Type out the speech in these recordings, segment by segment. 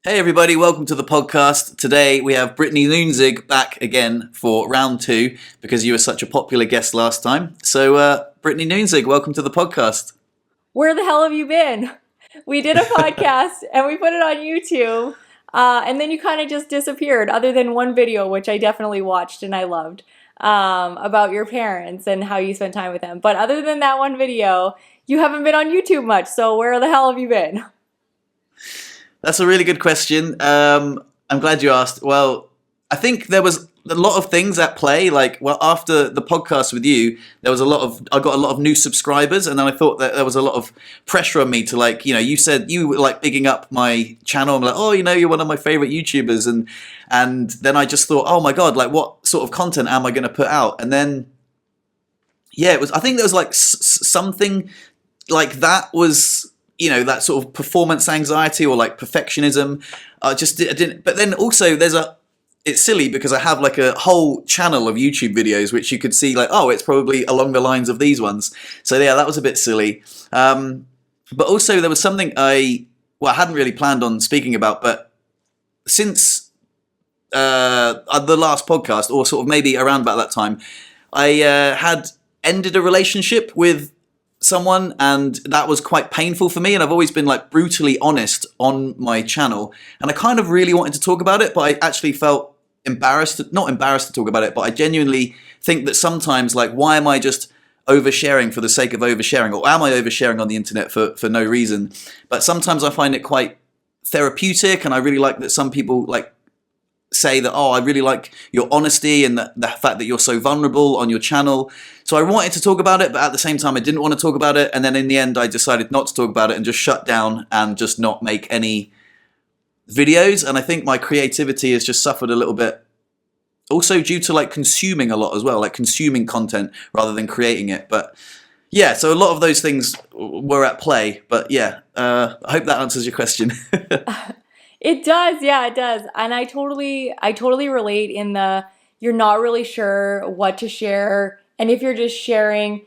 Hey everybody, welcome to the podcast. Today we have Brittney Loonzig back again for round 2 because you were such a popular guest last time. So Brittney Loonzig, welcome to the podcast. Where the hell have you been? We did a podcast and we put it on YouTube and then you kind of just disappeared other than one video, which I definitely watched and I loved, about your parents and how you spent time with them. But other than that one video, you haven't been on YouTube much. So where the hell have you been? That's a really good question. I'm glad you asked. Well, I think there was a lot of things at play. After the podcast with you, I got a lot of new subscribers, and then I thought that there was a lot of pressure on me to you said you were bigging up my channel. I'm like, oh, you're one of my favorite YouTubers, and then I just thought, oh my God, what sort of content am I going to put out? And then, I think there was something like that was, that sort of performance anxiety or perfectionism. I didn't. But then also it's silly because I have a whole channel of YouTube videos which you could see it's probably along the lines of these ones. So yeah, that was a bit silly. But also there was something I hadn't really planned on speaking about, but since the last podcast, or sort of maybe around about that time, I had ended a relationship with someone, and that was quite painful for me, and I've always been brutally honest on my channel, and I kind of really wanted to talk about it, but I actually felt not embarrassed to talk about it, but I genuinely think that sometimes why am I just oversharing for the sake of oversharing, or am I oversharing on the internet for no reason? But sometimes I find it quite therapeutic, and I really like that some people say that, oh, I really like your honesty and the fact that you're so vulnerable on your channel. So I wanted to talk about it, but at the same time I didn't want to talk about it, and then in the end I decided not to talk about it and just shut down and just not make any videos. And I think my creativity has just suffered a little bit, also due to consuming a lot as well, consuming content rather than creating it. But yeah, so a lot of those things were at play. But yeah, I hope that answers your question. It does, yeah, it does. And I totally relate in you're not really sure what to share. And if you're just sharing,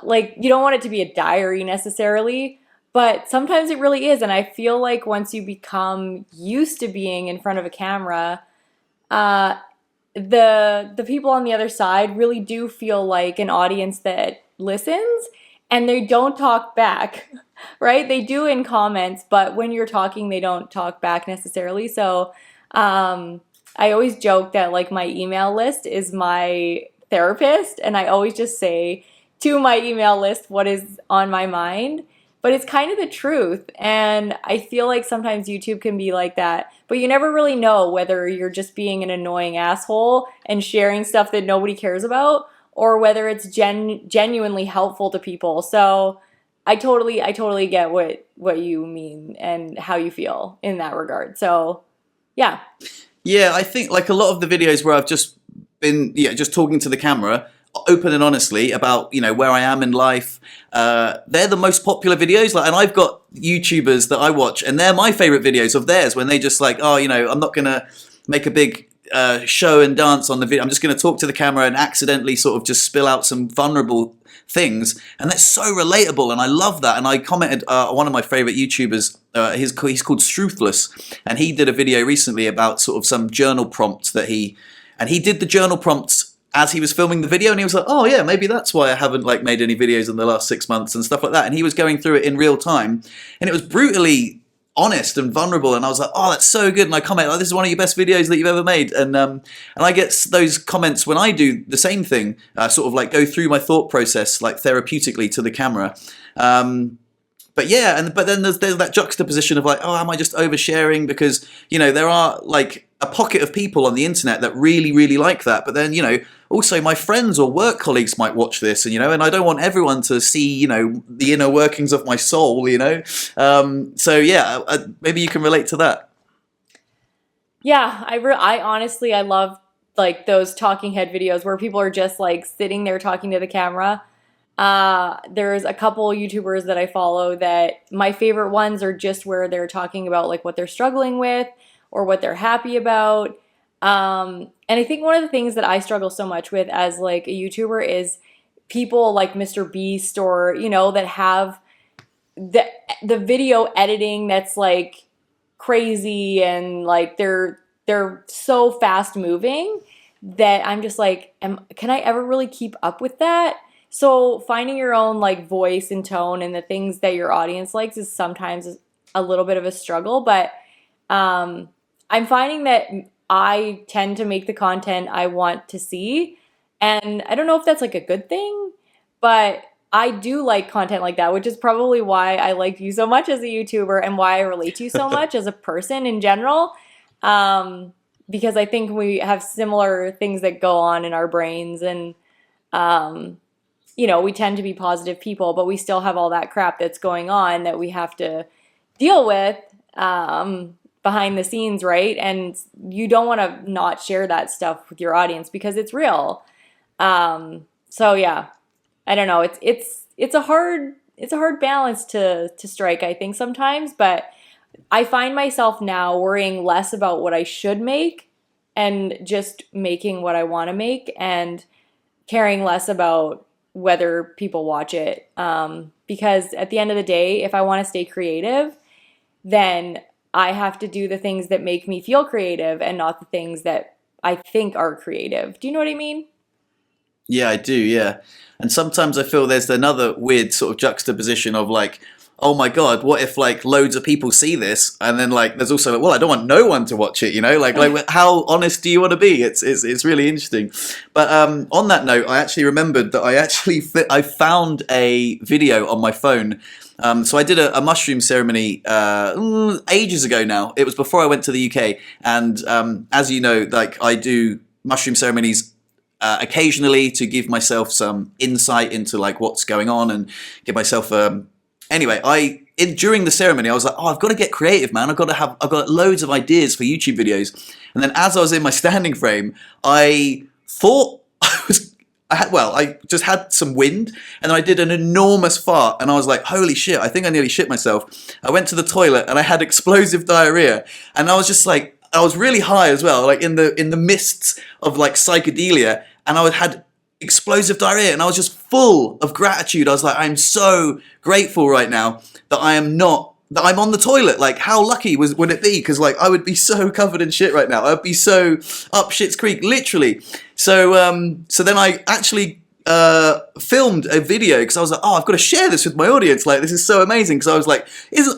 you don't want it to be a diary necessarily, but sometimes it really is. And I feel like once you become used to being in front of a camera, the people on the other side really do feel like an audience that listens, and they don't talk back. Right? They do in comments, but when you're talking, they don't talk back necessarily. So I always joke that my email list is my therapist, and I always just say to my email list what is on my mind. But it's kind of the truth, and I feel like sometimes YouTube can be like that, but you never really know whether you're just being an annoying asshole and sharing stuff that nobody cares about, or whether it's genuinely helpful to people. So I totally get what you mean and how you feel in that regard. So, yeah. Yeah, I think a lot of the videos where I've just been just talking to the camera, open and honestly about where I am in life, they're the most popular videos. And I've got YouTubers that I watch, and they're my favorite videos of theirs when they just I'm not gonna make a big show and dance on the video. I'm just gonna talk to the camera and accidentally sort of just spill out some vulnerable things, and that's so relatable, and I love that. And I commented one of my favorite YouTubers, he's called Struthless, and he did a video recently about sort of some journal prompts that he did the journal prompts as he was filming the video, and he was like, oh yeah, maybe that's why I haven't made any videos in the last 6 months and stuff like that. And he was going through it in real time, and it was brutally honest and vulnerable, and I was like, oh, that's so good. And I comment, this is one of your best videos that you've ever made. And I get those comments when I do the same thing, sort of go through my thought process therapeutically to the camera. But yeah, but then there's that juxtaposition of oh, am I just oversharing? Because there are a pocket of people on the internet that really, really like that. But then also my friends or work colleagues might watch this, and and I don't want everyone to see the inner workings of my soul. So yeah, maybe you can relate to that. Yeah, I honestly love those talking head videos where people are just sitting there talking to the camera. There's a couple YouTubers that I follow that my favorite ones are just where they're talking about what they're struggling with or what they're happy about. And I think one of the things that I struggle so much with as a YouTuber is people like Mr. Beast or, that have the video editing that's crazy and like they're so fast moving that I'm just like, can I ever really keep up with that? So finding your own like voice and tone and the things that your audience likes is sometimes a little bit of a struggle, but I'm finding that I tend to make the content I want to see. And I don't know if that's like a good thing, but I do like content like that, which is probably why I like you so much as a YouTuber and why I relate to you so much as a person in general. Because I think we have similar things that go on in our brains and, we tend to be positive people, but we still have all that crap that's going on that we have to deal with behind the scenes, right? And you don't want to not share that stuff with your audience because it's real. So yeah, I don't know. It's a hard balance to strike, I think sometimes, but I find myself now worrying less about what I should make and just making what I want to make and caring less about whether people watch it. Because at the end of the day, if I want to stay creative, then I have to do the things that make me feel creative and not the things that I think are creative. Do you know what I mean? Yeah, I do. Yeah. And sometimes I feel there's another weird sort of juxtaposition of like, oh my God, what if like loads of people see this? And then like, there's also, well, I don't want no one to watch it, like how honest do you want to be? It's really interesting. But on that note, I actually remembered that I found a video on my phone. So I did a mushroom ceremony ages ago now. It was before I went to the UK. And as you know, like I do mushroom ceremonies occasionally to give myself some insight into like what's going on and give myself anyway, during the ceremony I was like, oh, I've got to get creative, man. I've got loads of ideas for YouTube videos. And then as I was in my standing frame, I thought I just had some wind and then I did an enormous fart and I was like, holy shit, I think I nearly shit myself. I went to the toilet and I had explosive diarrhea and I was just like, I was really high as well, like in the mists of like psychedelia, and I had explosive diarrhea and I was just full of gratitude. I was like, I'm so grateful right now that I'm on the toilet. Like, how lucky would it be? Because like I would be so covered in shit right now. I'd be so up shit's creek, literally. So then I actually filmed a video because I was like, oh, I've got to share this with my audience. Like, this is so amazing. Because I was like,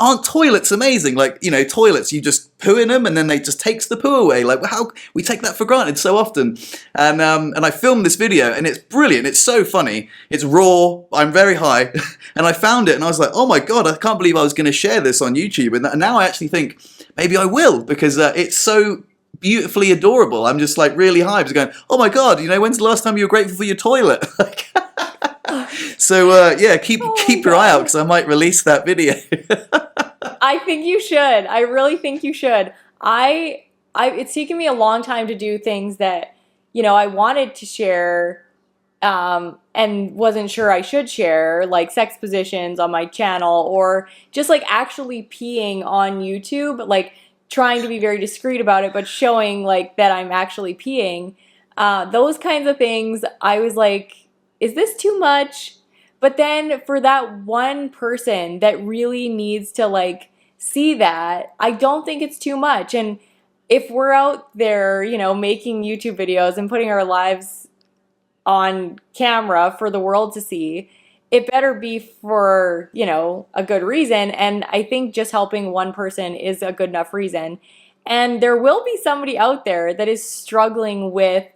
aren't toilets amazing? Like, toilets, you just poo in them and then they just takes the poo away. Like, how we take that for granted so often. And I filmed this video and it's brilliant. It's so funny. It's raw. I'm very high. And I found it and I was like, oh my God, I can't believe I was going to share this on YouTube. And now I actually think maybe I will because it's so beautifully adorable. I'm just like really hyped going, oh my God, when's the last time you were grateful for your toilet? So yeah, keep your eye out because I might release that video. I think you should. I really think you should. It's taken me a long time to do things that, I wanted to share and wasn't sure I should share, like sex positions on my channel or just like actually peeing on YouTube, like trying to be very discreet about it, but showing like that I'm actually peeing. Those kinds of things, I was like, is this too much? But then for that one person that really needs to like see that, I don't think it's too much. And if we're out there, making YouTube videos and putting our lives on camera for the world to see, it better be for, a good reason. And I think just helping one person is a good enough reason. And there will be somebody out there that is struggling with,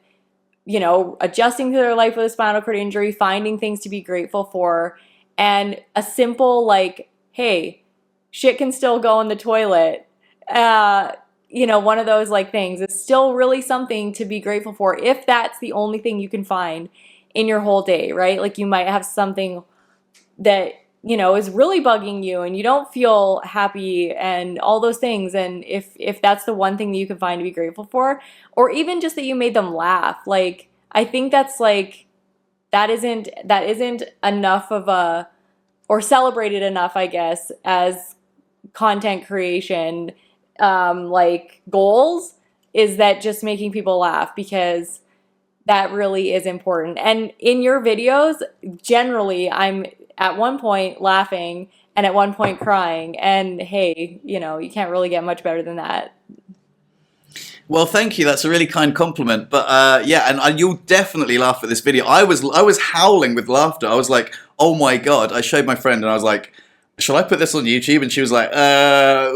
adjusting to their life with a spinal cord injury, finding things to be grateful for. And a simple like, hey, shit can still go in the toilet. One of those like things is still really something to be grateful for if that's the only thing you can find in your whole day, right? Like you might have something that, is really bugging you and you don't feel happy and all those things. And if that's the one thing that you can find to be grateful for, or even just that you made them laugh, like, I think that's like, that isn't enough of or celebrated enough, I guess, as content creation, like goals, is that just making people laugh, because that really is important. And in your videos, generally, I'm at one point laughing and at one point crying. And hey, you can't really get much better than that. Well, thank you. That's a really kind compliment. But yeah, and you'll definitely laugh at this video. I was howling with laughter. I was like, oh my God. I showed my friend and I was like, shall I put this on YouTube? And she was like,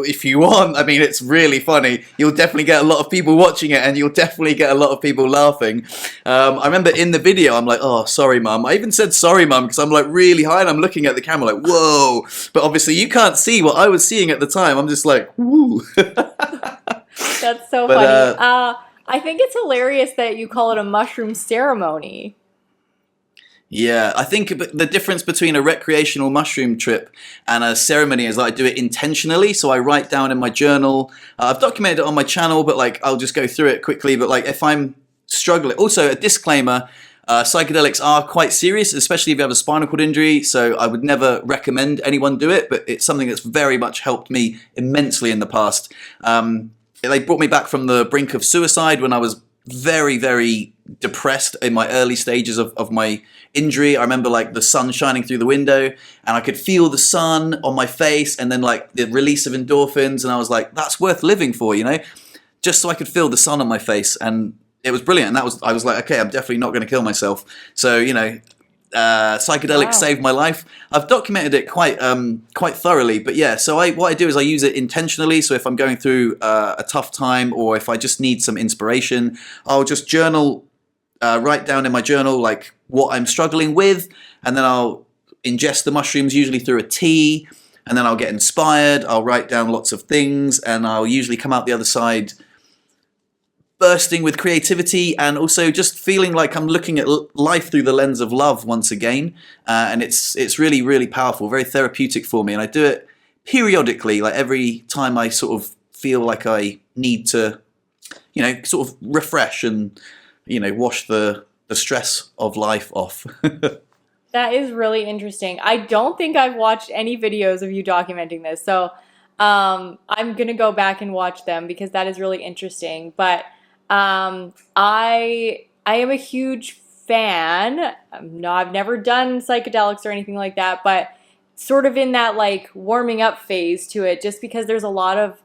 if you want. I mean, it's really funny. You'll definitely get a lot of people watching it and you'll definitely get a lot of people laughing. I remember in the video, I'm like, oh, sorry, Mum. I even said sorry, Mum, because I'm like really high and I'm looking at the camera like, whoa. But obviously you can't see what I was seeing at the time. I'm just like, woo. That's so funny. I think it's hilarious that you call it a mushroom ceremony. Yeah, I think the difference between a recreational mushroom trip and a ceremony is that I do it intentionally. So I write down in my journal. I've documented it on my channel, but like I'll just go through it quickly. But like if I'm struggling, also a disclaimer, psychedelics are quite serious, especially if you have a spinal cord injury. So I would never recommend anyone do it, but it's something that's very much helped me immensely in the past. They brought me back from the brink of suicide when I was very, very depressed in my early stages of my injury. I remember like the sun shining through the window and I could feel the sun on my face and then like the release of endorphins. And I was like, that's worth living for, just so I could feel the sun on my face. And it was brilliant. And I was like, okay, I'm definitely not going to kill myself. So, psychedelics saved my life. I've documented it quite thoroughly, but yeah. So what I do is I use it intentionally. So if I'm going through a tough time, or if I just need some inspiration, I'll just journal, write down in my journal like what I'm struggling with, and then I'll ingest the mushrooms usually through a tea, and then I'll get inspired. I'll write down lots of things, and I'll usually come out the other side bursting with creativity and also just feeling like I'm looking at life through the lens of love once again. And it's really, really powerful, very therapeutic for me. And I do it periodically, like every time I sort of feel like I need to, sort of refresh and, wash the stress of life off. That is really interesting. I don't think I've watched any videos of you documenting this. So I'm going to go back and watch them because that is really interesting. But I am a huge fan. I've never done psychedelics or anything like that, but sort of in that like warming up phase to it, just because there's a lot of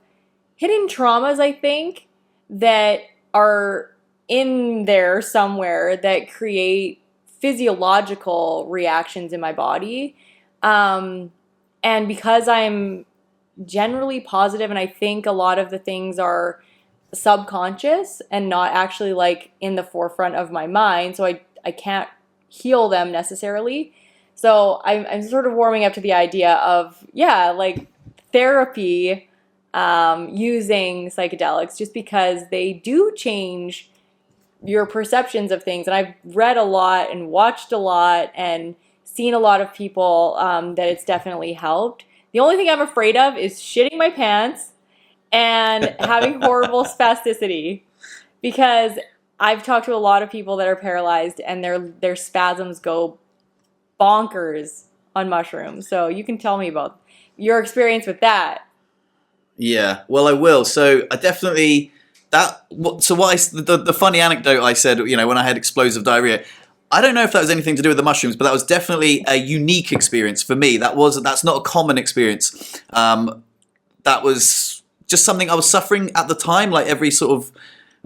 hidden traumas, I think, that are in there somewhere that create physiological reactions in my body. And because I'm generally positive, and I think a lot of the things are subconscious and not actually like in the forefront of my mind, so I can't heal them necessarily. So I'm sort of warming up to the idea of like therapy using psychedelics, just because they do change your perceptions of things. And I've read a lot and watched a lot and seen a lot of people that it's definitely helped. The only thing I'm afraid of is shitting my pants and having horrible spasticity, because I've talked to a lot of people that are paralyzed and their spasms go bonkers on mushrooms. So you can tell me about your experience with that. Yeah, well, I will. So I definitely the funny anecdote I said, when I had explosive diarrhea, I don't know if that was anything to do with the mushrooms, but that was definitely a unique experience for me. That's not a common experience. That was just something I was suffering at the time, like every sort of,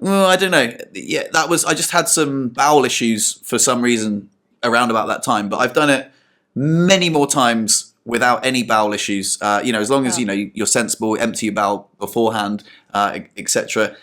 I don't know. Yeah, I just had some bowel issues for some reason around about that time, but I've done it many more times without any bowel issues, as long as, you're sensible, empty your bowel beforehand, etc.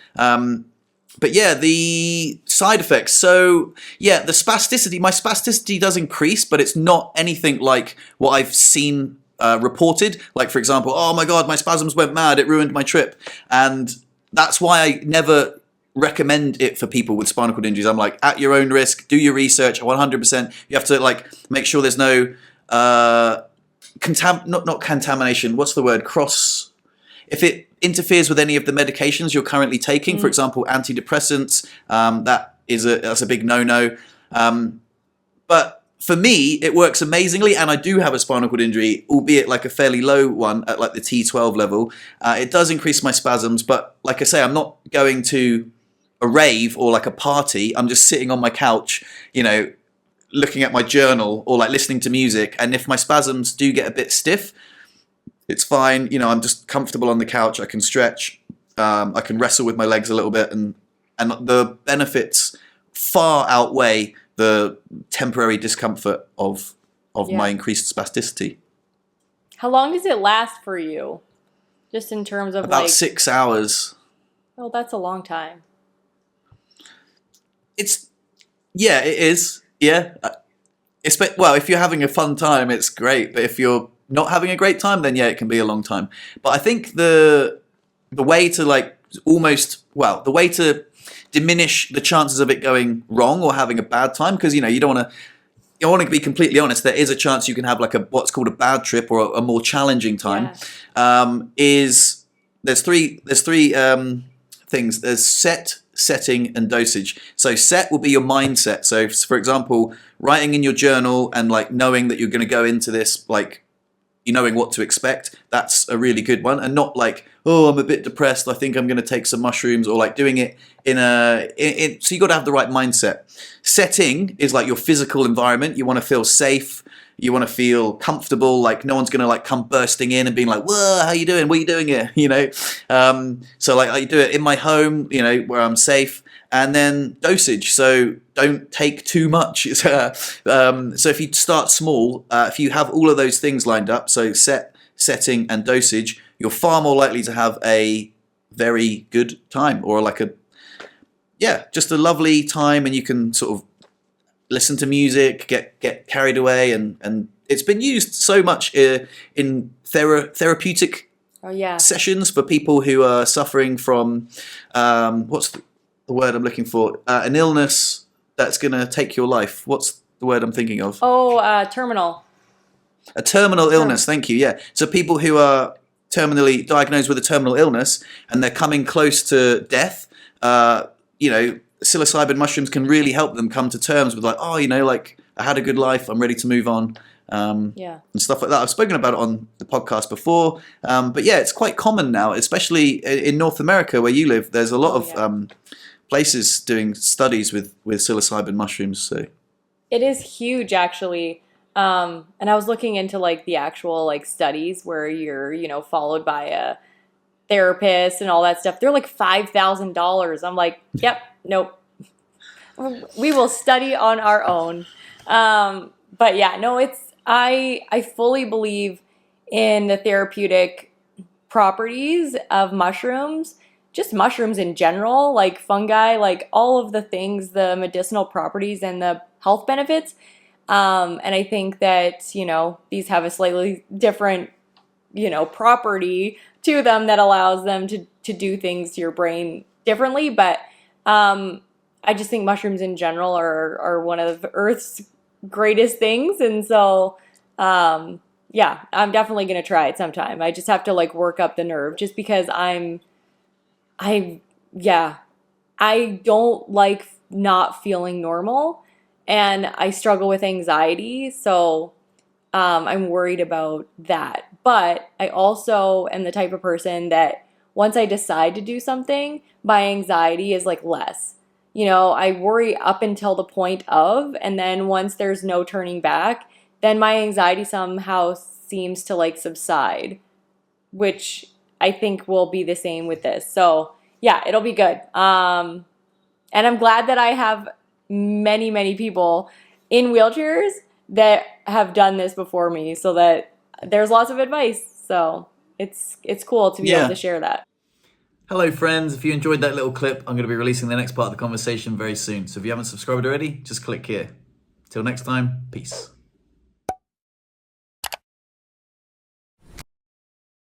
But yeah, the side effects. So yeah, my spasticity does increase, but it's not anything like what I've seen reported. Like, for example, oh my God, my spasms went mad, it ruined my trip. And that's why I never recommend it for people with spinal cord injuries. I'm like, at your own risk, do your research 100%. You have to like make sure there's no not contamination. What's the word? If it interferes with any of the medications you're currently taking, for example, antidepressants, that's a big no-no. But for me, it works amazingly, and I do have a spinal cord injury, albeit like a fairly low one at like the T12 level. It does increase my spasms, but like I say, I'm not going to a rave or like a party. I'm just sitting on my couch, looking at my journal or like listening to music. And if my spasms do get a bit stiff, It's fine. You know, I'm just comfortable on the couch. I can stretch. I can wrestle with my legs a little bit, and the benefits far outweigh the temporary discomfort of my increased spasticity. How long does it last for you? Just in terms of about 6 hours. Oh, that's a long time. It is. Yeah. Well, if you're having a fun time, it's great. But if you're not having a great time, then yeah, it can be a long time. But I think the way to the way to diminish the chances of it going wrong or having a bad time, because you don't want to be completely honest, there is a chance you can have like what's called a bad trip or a more challenging time. Is there's three things. There's setting, and dosage. So set will be your mindset. So for example, writing in your journal and like knowing that you're going to go into this like you knowing what to expect, that's a really good one. And not like, oh, I'm a bit depressed, I think I'm going to take some mushrooms, or like doing it so you got to have the right mindset. Setting is like your physical environment. You want to feel safe. You want to feel comfortable, like no one's going to like come bursting in and being like, whoa, how you doing? What are you doing here? So like I do it in my home, where I'm safe. And then dosage. So don't take too much. So if you start small, if you have all of those things lined up, so setting, and dosage, you're far more likely to have a very good time, or like just a lovely time, and you can sort of listen to music, get carried away, and it's been used so much in therapeutic sessions for people who are suffering from what's the word I'm looking for? An illness that's going to take your life. What's the word I'm thinking of? Terminal. A terminal illness. Thank you. Yeah. So people who are terminally diagnosed with a terminal illness and they're coming close to death, psilocybin mushrooms can really help them come to terms with like, like I had a good life, I'm ready to move on, and stuff like that. I've spoken about it on the podcast before, but yeah, it's quite common now, especially in North America where you live. There's a lot of places doing studies with psilocybin mushrooms. So it is huge, actually. And I was looking into like the actual like studies where you're followed by a therapist and all that stuff. They're like $5,000. I'm like, yep, nope. We will study on our own. But yeah, no, I fully believe in the therapeutic properties of mushrooms, just mushrooms in general, like fungi, like all of the things, the medicinal properties and the health benefits. And I think that, these have a slightly different, property to them that allows them to do things to your brain differently. But I just think mushrooms in general are one of Earth's greatest things. And so, I'm definitely going to try it sometime. I just have to like work up the nerve just because I don't like not feeling normal, and I struggle with anxiety. So I'm worried about that. But I also am the type of person that once I decide to do something, my anxiety is like less. I worry up until the point of, and then once there's no turning back, then my anxiety somehow seems to like subside, which I think will be the same with this. So yeah, it'll be good. And I'm glad that I have many, many people in wheelchairs that have done this before me, so that there's lots of advice. So it's cool to be able to share that. Hello friends, if you enjoyed that little clip, I'm going to be releasing the next part of the conversation very soon. So if you haven't subscribed already, just click here. Till next time, peace.